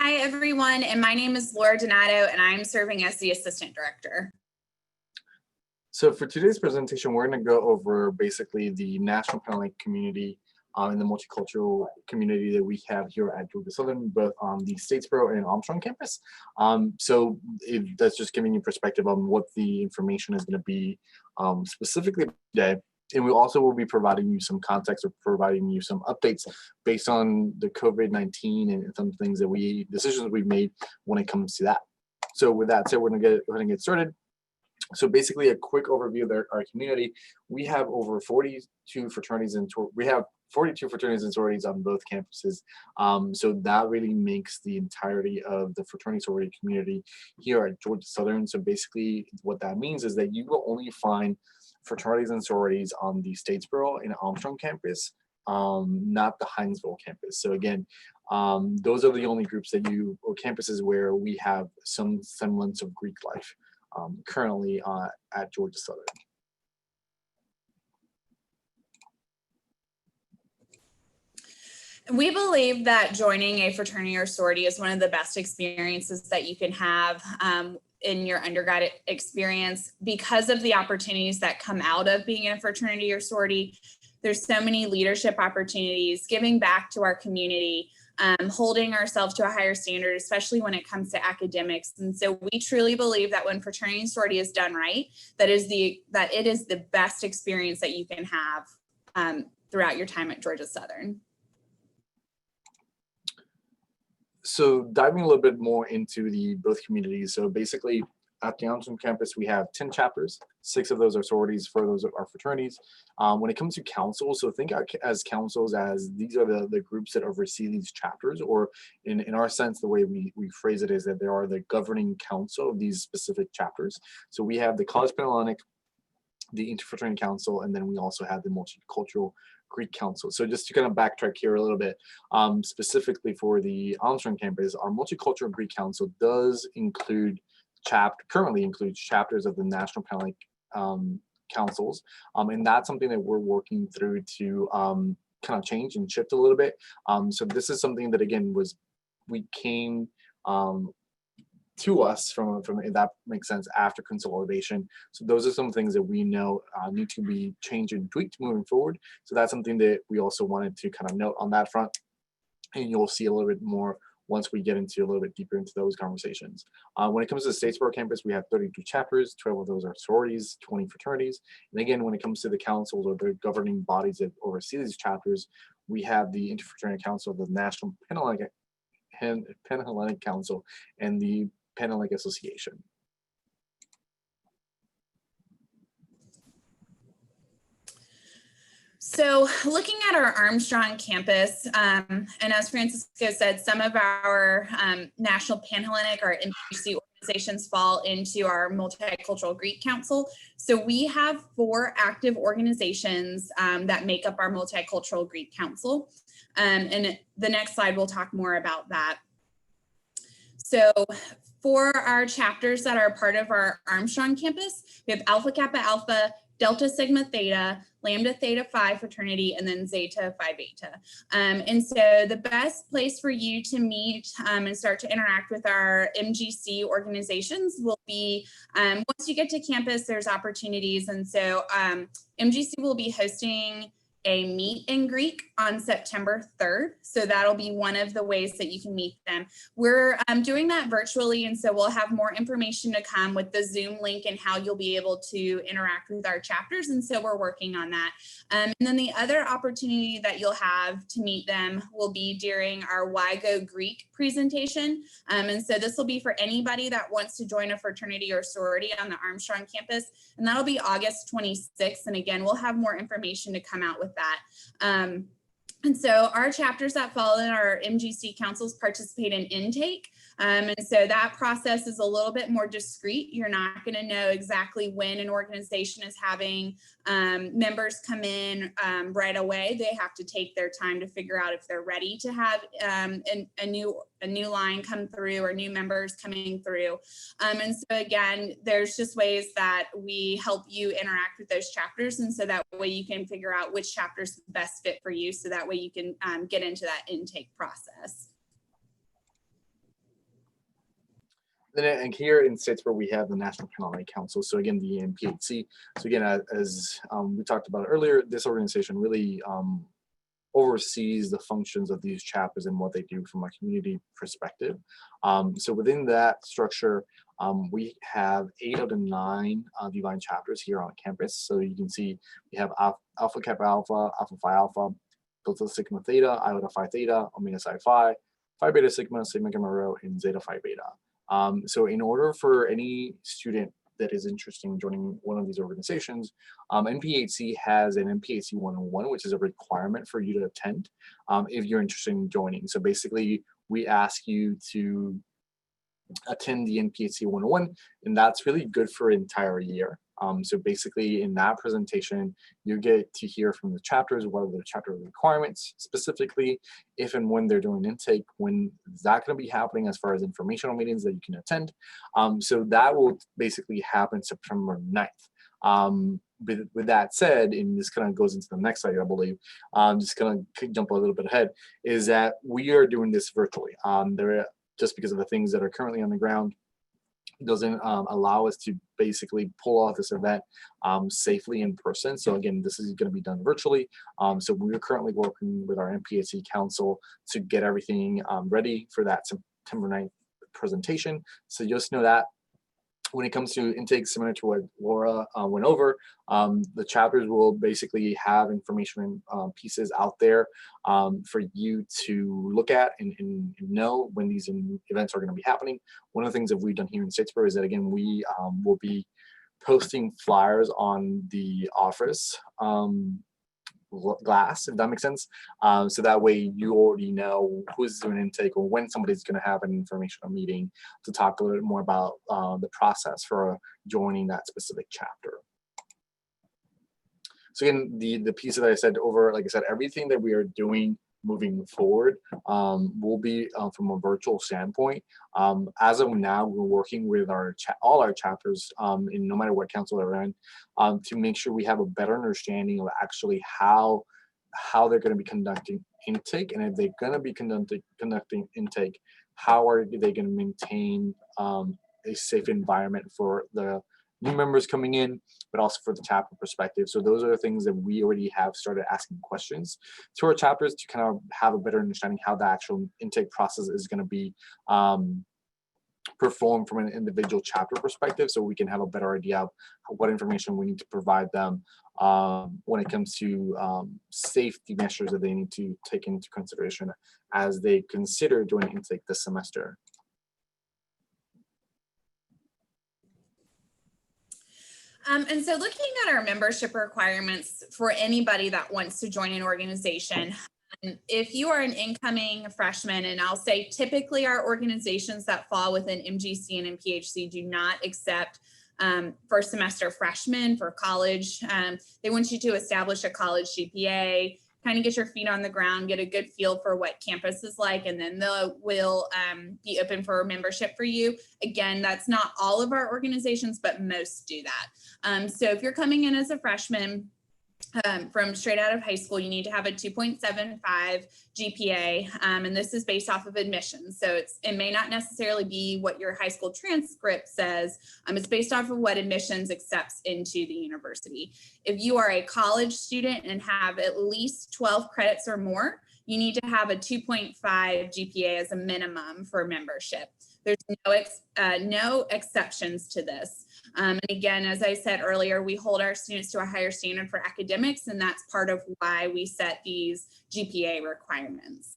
Hi, everyone, and my name is Laura Donato, and I'm serving as the Assistant Director. So for today's presentation, we're going to go over basically the National Pan-Hellenic community and the multicultural community that we have here at Georgia Southern, both on the Statesboro and Armstrong campus. That's just giving you perspective on what the information is going to be specifically today. And we also will be providing you some context or providing you some updates based on the COVID-19 and some things that decisions we've made when it comes to that. So with that said, we're going to go ahead and get started. So basically a quick overview of our community. We have over 42 fraternities and sororities on both campuses. So that really makes the entirety of the fraternity sorority community here at Georgia Southern. So basically what that means is that you will only find fraternities and sororities on the Statesboro and Armstrong campus, not the Hinesville campus. So again, those are the only groups or campuses where we have some semblance of Greek life currently at Georgia Southern. We believe that joining a fraternity or sorority is one of the best experiences that you can have in your undergrad experience because of the opportunities that come out of being in a fraternity or sorority. There's so many leadership opportunities, giving back to our community, holding ourselves to a higher standard, especially when it comes to academics. And so we truly believe that when fraternity and sorority is done right, that it is the best experience that you can have throughout your time at Georgia Southern. So diving a little bit more into both communities. So basically at the Armstrong campus, we have 10 chapters. 6 of those are sororities, 4 of those are fraternities. When it comes to councils, so think as councils as these are the groups that oversee these chapters, or in our sense, the way we phrase it is that they are the governing council of these specific chapters. So we have the College Pan-Hellenic, the Interfraternity Council, and then we also have the Multicultural Greek Council. So just to kind of backtrack here a little bit, specifically for the Armstrong campus, our Multicultural Greek Council does currently includes chapters of the National Pan-Hellenic councils, and that's something that we're working through to kind of change and shift a little bit. So this is something that again came to us from if that makes sense, after consolidation. So those are some things that we know need to be changed and tweaked moving forward. So that's something that we also wanted to kind of note on that front, and you'll see a little bit more once we get into a little bit deeper into those conversations. When it comes to the Statesboro campus, we have 32 chapters, 12 of those are sororities, 20 fraternities. And again, when it comes to the councils or the governing bodies that oversee these chapters, we have the Interfraternity Council, the National Pan-Hellenic Council, and the Pan-Hellenic Association. So looking at our Armstrong campus, and as Francisco said, some of our National Pan-Hellenic or NPHC organizations fall into our Multicultural Greek Council. So we have 4 active organizations that make up our Multicultural Greek Council. And the next slide, we'll talk more about that. So for our chapters that are part of our Armstrong campus, we have Alpha Kappa Alpha, Delta Sigma Theta, Lambda Theta Phi fraternity, and then Zeta Phi Beta. And so the best place for you to meet and start to interact with our MGC organizations will be, once you get to campus, there's opportunities. And so MGC will be hosting a meet and Greek on September 3rd. So that'll be one of the ways that you can meet them. We're doing that virtually, and so we'll have more information to come with the Zoom link and how you'll be able to interact with our chapters. And so we're working on that. And then the other opportunity that you'll have to meet them will be during our WIGO Greek presentation. And so this will be for anybody that wants to join a fraternity or sorority on the Armstrong campus. And that'll be August 26th. And again, we'll have more information to come out with that. And so our chapters that fall in our MGC councils participate in intake. And so that process is a little bit more discreet. You're not going to know exactly when an organization is having members come in right away. They have to take their time to figure out if they're ready to have a new line come through or new members coming through. And so again, there's just ways that we help you interact with those chapters. And so that way you can figure out which chapter is the best fit for you. So that way you can get into that intake process. And here in Statesboro, we have the National Pan-Hellenic Council. So again, the NPHC. So again, as we talked about earlier, this organization really oversees the functions of these chapters and what they do from a community perspective. So within that structure, we have 8 of the 9 Divine chapters here on campus. So you can see we have Alpha Kappa Alpha, Alpha Phi Alpha, Delta Sigma Theta, Iota Phi Theta, Omega Psi Phi, Phi Beta Sigma, Sigma Gamma Rho, and Zeta Phi Beta. So in order for any student that is interested in joining one of these organizations, NPHC has an NPHC 101, which is a requirement for you to attend if you're interested in joining. So basically, we ask you to attend the NPHC 101, and that's really good for an entire year. So basically, in that presentation, you get to hear from the chapters what are the chapter requirements specifically, if and when they're doing intake, when is that going to be happening as far as informational meetings that you can attend. So that will basically happen September 9th. With that said, and this kind of goes into the next slide, I believe, just going to jump a little bit ahead, is that we are doing this virtually. Just because of the things that are currently on the ground, doesn't allow us to basically pull off this event safely in person. So again, this is going to be done virtually. So we're currently working with our NPHC council to get everything ready for that September 9th presentation. So just know that when it comes to intake, similar to what Laura went over, the chapters will basically have information pieces out there for you to look at and know when these events are going to be happening. One of the things that we've done here in Statesboro is that, again, we will be posting flyers on the office glass, if that makes sense. So that way you already know who's doing intake or when somebody's going to have an informational meeting to talk a little bit more about the process for joining that specific chapter. So again, the piece that I said over, like I said, everything that we are doing moving forward will be from a virtual standpoint. As of now, we're working with all our chapters in no matter what council they're in to make sure we have a better understanding of actually how they're going to be conducting intake, and if they're going to be conducting intake, how are they going to maintain a safe environment for the new members coming in, but also for the chapter perspective. So those are the things that we already have started asking questions to our chapters to kind of have a better understanding how the actual intake process is going to be performed from an individual chapter perspective, so we can have a better idea of what information we need to provide them when it comes to safety measures that they need to take into consideration as they consider doing intake this semester. And so looking at our membership requirements for anybody that wants to join an organization, if you are an incoming freshman, and I'll say typically our organizations that fall within MGC and MPHC do not accept first semester freshmen for college. They want you to establish a college GPA, kind of get your feet on the ground, get a good feel for what campus is like, and then will be open for membership for you. Again, that's not all of our organizations, but most do that. So if you're coming in as a freshman, from straight out of high school, you need to have a 2.75 GPA, and this is based off of admissions. So it may not necessarily be what your high school transcript says. It's based off of what admissions accepts into the university. If you are a college student and have at least 12 credits or more, you need to have a 2.5 GPA as a minimum for membership. There's no exceptions to this. And again, as I said earlier, we hold our students to a higher standard for academics, and that's part of why we set these GPA requirements.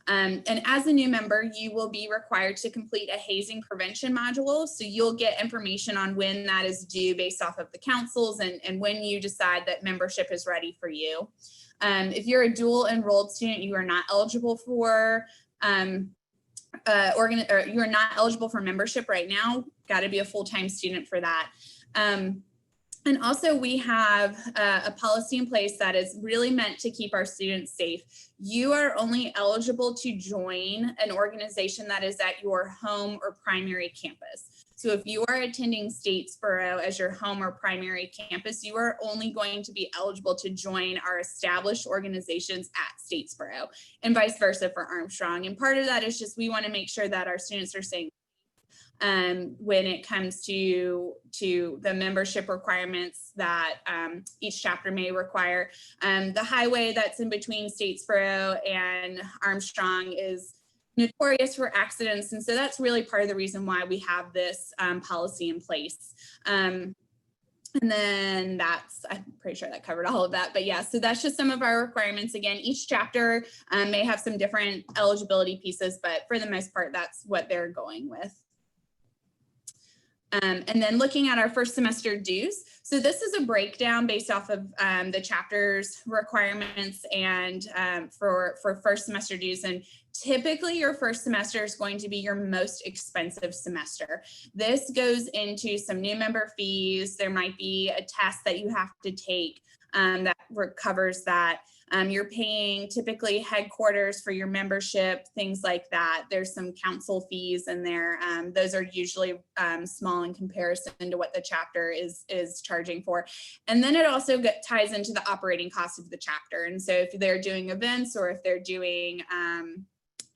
And as a new member, you will be required to complete a hazing prevention module. So you'll get information on when that is due based off of the councils and when you decide that membership is ready for you. If you're a dual enrolled student, you are not eligible for you are not eligible for membership right now. Got to be a full-time student for that. And also we have a policy in place that is really meant to keep our students safe. You are only eligible to join an organization that is at your home or primary campus. So if you are attending Statesboro as your home or primary campus, you are only going to be eligible to join our established organizations at Statesboro, and vice versa for Armstrong. And part of that is just we want to make sure that our students are safe. when it comes to the membership requirements that each chapter may require. The highway that's in between Statesboro and Armstrong is notorious for accidents. And so that's really part of the reason why we have this policy in place. And then I'm pretty sure that covered all of that, but yeah, so that's just some of our requirements. Again, each chapter may have some different eligibility pieces, but for the most part, that's what they're going with. And then looking at our first semester dues. So this is a breakdown based off of the chapter's requirements and for first semester dues. And typically your first semester is going to be your most expensive semester. This goes into some new member fees. There might be a test that you have to take that covers that. You're paying typically headquarters for your membership, things like that. There's some council fees in there. Those are usually small in comparison to what the chapter is charging for. And then it also ties into the operating cost of the chapter. And so if they're doing events or if they're doing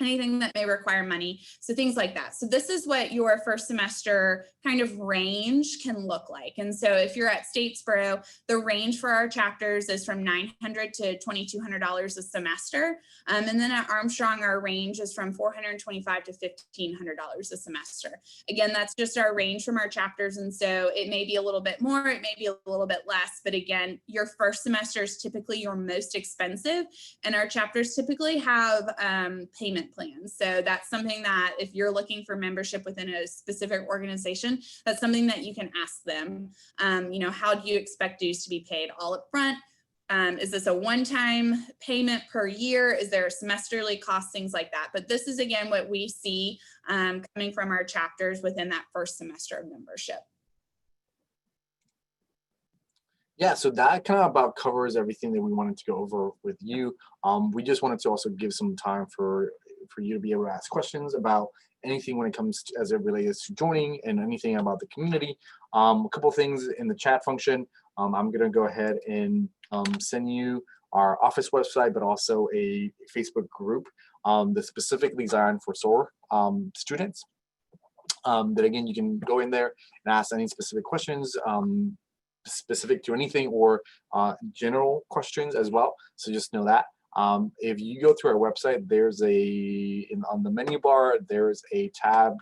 anything that may require money, so things like that. So this is what your first semester kind of range can look like. And so if you're at Statesboro, the range for our chapters is from $900 to $2,200 a semester. And then at Armstrong, our range is from $425 to $1,500 a semester. Again, that's just our range from our chapters. And so it may be a little bit more, it may be a little bit less, but again, your first semester is typically your most expensive, and our chapters typically have payment plans. So that's something that if you're looking for membership within a specific organization, that's something that you can ask them. How do you expect dues to be paid all up front? Is this a one-time payment per year? Is there a semesterly cost, things like that? But this is, again, what we see coming from our chapters within that first semester of membership. Yeah, so that kind of about covers everything that we wanted to go over with you. We just wanted to also give some time for you to be able to ask questions about anything when it comes to, as it relates to joining, and anything about the community. A couple things in the chat function. I'm going to go ahead and send you our office website, but also a Facebook group that's specifically designed for SOAR students. That again, you can go in there and ask any specific questions specific to anything, or general questions as well. So just know that. If you go to our website, there's on the menu bar, there's a tab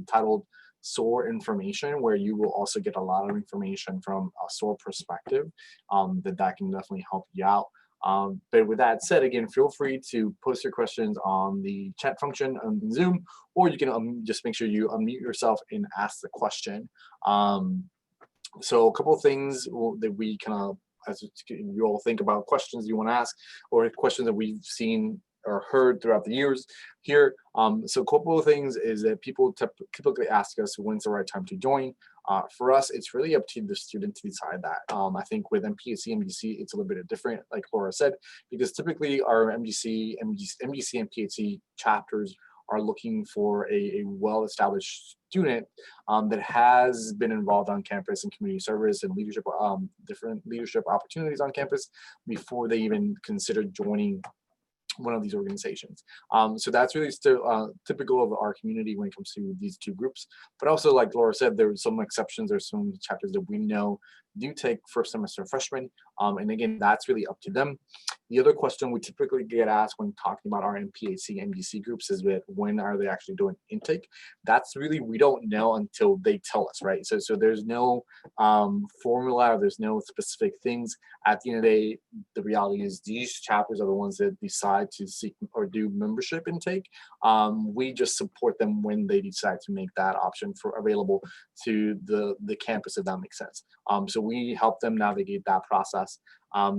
titled SOAR information, where you will also get a lot of information from a SOAR perspective that can definitely help you out. But with that said, again, feel free to post your questions on the chat function on Zoom, or you can just make sure you unmute yourself and ask the question. So a couple of things that we kind of, as you all think about questions you want to ask, or questions that we've seen or heard throughout the years here. So a couple of things is that people typically ask us, when's the right time to join? For us, it's really up to the student to decide that. I think with MPHC, MGC, it's a little bit different, like Laura said, because typically our MGC, and PHC chapters are looking for a well-established student that has been involved on campus in community service and leadership, different leadership opportunities on campus before they even consider joining one of these organizations. So that's really still typical of our community when it comes to these two groups. But also, like Laura said, there are some exceptions. There's some chapters that we know do take first semester freshmen. And again, that's really up to them. The other question we typically get asked when talking about our NPHC, MGC groups is that when are they actually doing intake? That's really, we don't know until they tell us, right? So there's no formula, or there's no specific things. At the end of the day, the reality is these chapters are the ones that decide to seek or do membership intake. We just support them when they decide to make that option available to the campus, if that makes sense. So we help them navigate that process.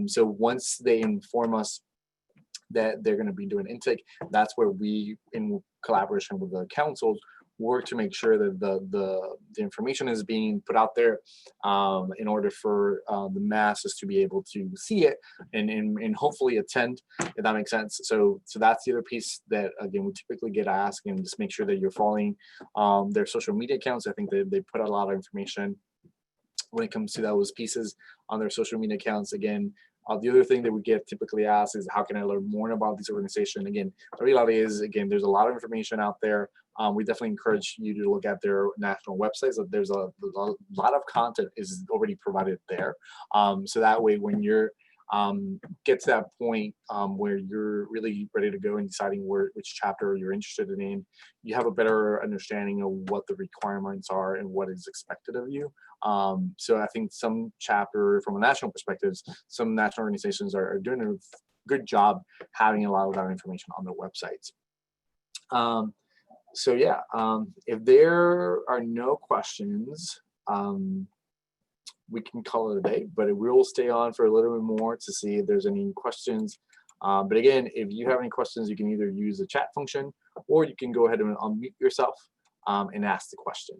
So once they inform us that they're going to be doing intake, that's where we, in collaboration with the councils, work to make sure that the information is being put out there in order for the masses to be able to see it and hopefully attend, if that makes sense. So that's the other piece that, again, we typically get asked, and just make sure that you're following their social media accounts. I think they put out a lot of information when it comes to those pieces on their social media accounts. Again, The other thing that we get typically asked is, how can I learn more about this organization? Again, the reality is, again, there's a lot of information out there. We definitely encourage you to look at their national websites. There's a lot of content is already provided there. So that way, when you're get to that point where you're really ready to go and deciding which chapter you're interested in, you have a better understanding of what the requirements are and what is expected of you. So I think some chapter, from a national perspective, some national organizations are doing a good job having a lot of that information on their websites. So yeah, if there are no questions, we can call it a day, but we will stay on for a little bit more to see if there's any questions. But again, if you have any questions, you can either use the chat function, or you can go ahead and unmute yourself and ask the question.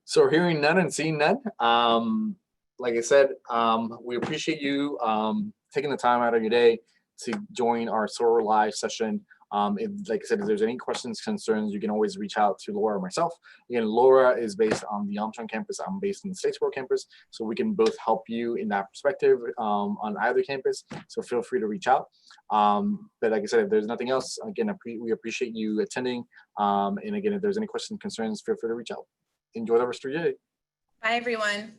So hearing none and seeing none, like I said, we appreciate you taking the time out of your day to join our Soror Live session. Like I said, if there's any questions, concerns, you can always reach out to Laura or myself. Again, Laura is based on the Armstrong campus. I'm based in the Statesboro campus, so we can both help you in that perspective on either campus. So feel free to reach out. But like I said, if there's nothing else, again, we appreciate you attending. And again, if there's any questions, concerns, feel free to reach out. Enjoy the rest of your day. Bye, everyone.